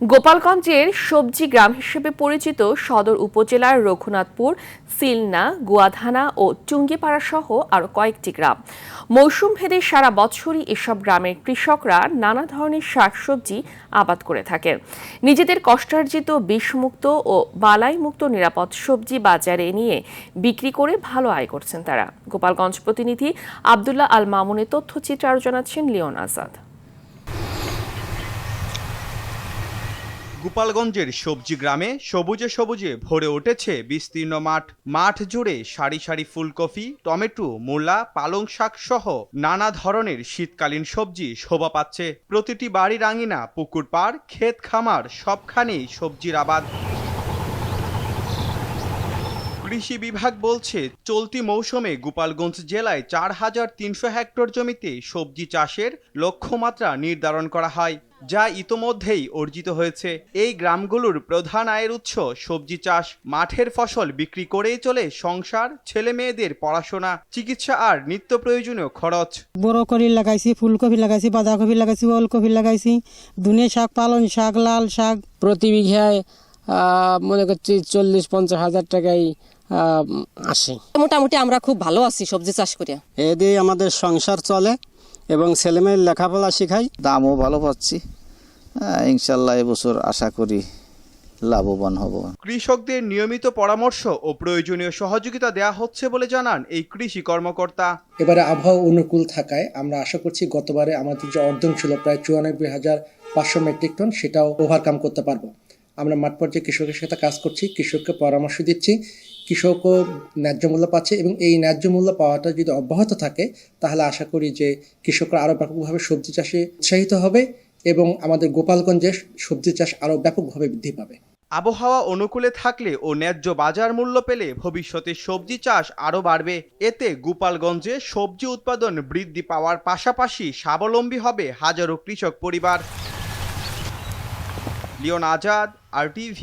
গোপালগঞ্জের সবজি গ্রাম হিসেবে পরিচিত সদর উপজেলার রঘুনাথপুর, সিলনা, গুয়াধানা ও টুঙ্গিপাড়া সহ আরও কয়েকটি গ্রাম। মৌসুম ভেদে সারা বছরই এসব গ্রামের কৃষকরা নানা ধরনের শাকসবজি আবাদ করে থাকেন। নিজেদের কষ্টার্জিত বিষমুক্ত ও বালাইমুক্ত নিরাপদ সবজি বাজারে নিয়ে বিক্রি করে ভালো আয় করছেন তারা। গোপালগঞ্জ প্রতিনিধি আব্দুল্লাহ আল মামুনের তথ্যচিত্র আরও জানাচ্ছেন লিওন আজাদ। গোপালগঞ্জের সবজি গ্রামে সবুজে সবুজে ভরে উঠেছে বিস্তীর্ণ মাঠ জুড়ে সারি সারি ফুলকপি, টমেটো, মূলা, পালং শাক সহ নানা ধরনের শীতকালীন সবজি শোভা পাচ্ছে। প্রতিটি বাড়ির আঙিনা, পুকুর পাড়, ক্ষেত খামার সবখানেই সবজির আবাদ। কৃষি বিভাগ বলছে, চলতি মৌসুমে গোপালগঞ্জ জেলায় ৪,৩০০ হেক্টর জমিতে সবজি চাষের লক্ষ্যমাত্রা নির্ধারণ করা হয়, যা ইতোমধ্যেই অর্জিত হয়েছে। এই গ্রামগুলোর প্রধান আয়ের উৎস সবজি চাষ। মাঠের ফসল বিক্রি করেই চলে সংসার, ছেলে মেয়েদের পড়াশোনা, চিকিৎসা আর নিত্য প্রয়োজনীয় খরচ। ব্রোকলি লাগাইছি, ফুলকপি লাগাইছি, বাঁধাকপি লাগাইছি, ওলকপি লাগাইছি, ধনে শাক, পালং শাক, লাল শাক। প্রতি বিঘায় মনে করছি 40-50 হাজার টাকাই আসে। মোটামুটি আমরা খুব ভালো আছি সবজি চাষ করে। এ দিয়ে আমাদের সংসার চলে এবং ছেলেমেয়ের লেখাপড়া শেখাই। দামও ভালো পাচ্ছি, ইনশাল্লাহ এবছর আশা করি লাভবান হব। কৃষকদের নিয়মিত পরামর্শ ও প্রয়োজনীয় সহযোগিতা দেয়া হচ্ছে বলে জানান এই কৃষি কর্মকর্তা। এবারে আবহাওয়া অনুকূল থাকায় আমরা আশা করছি গতবারে আমাদের যে অর্জন ছিল প্রায় 94,500 মেট্রিক টন, সেটাও ওভারকাম করতে পারবো। আমরা মাঠ পর্যায়ে কৃষকের সাথে কাজ করছি, কৃষককে পরামর্শ দিচ্ছি, কৃষকও ন্যায্য মূল্য পাচ্ছে এবং এই ন্যায্য মূল্য পাওয়াটা যদি অব্যাহত থাকে তাহলে আশা করি যে কৃষকরা আরও ব্যাপকভাবে সবজি চাষে উৎসাহিত হবে এবং আমাদের গোপালগঞ্জে সবজি চাষ আরও ব্যাপকভাবে বৃদ্ধি পাবে। আবহাওয়া অনুকূলে থাকলে ও ন্যায্য বাজার মূল্য পেলে ভবিষ্যতে সবজি চাষ আরও বাড়বে। এতে গোপালগঞ্জে সবজি উৎপাদন বৃদ্ধি পাওয়ার পাশাপাশি স্বাবলম্বী হবে হাজারো কৃষক পরিবার। লিওন আজাদ, RTV।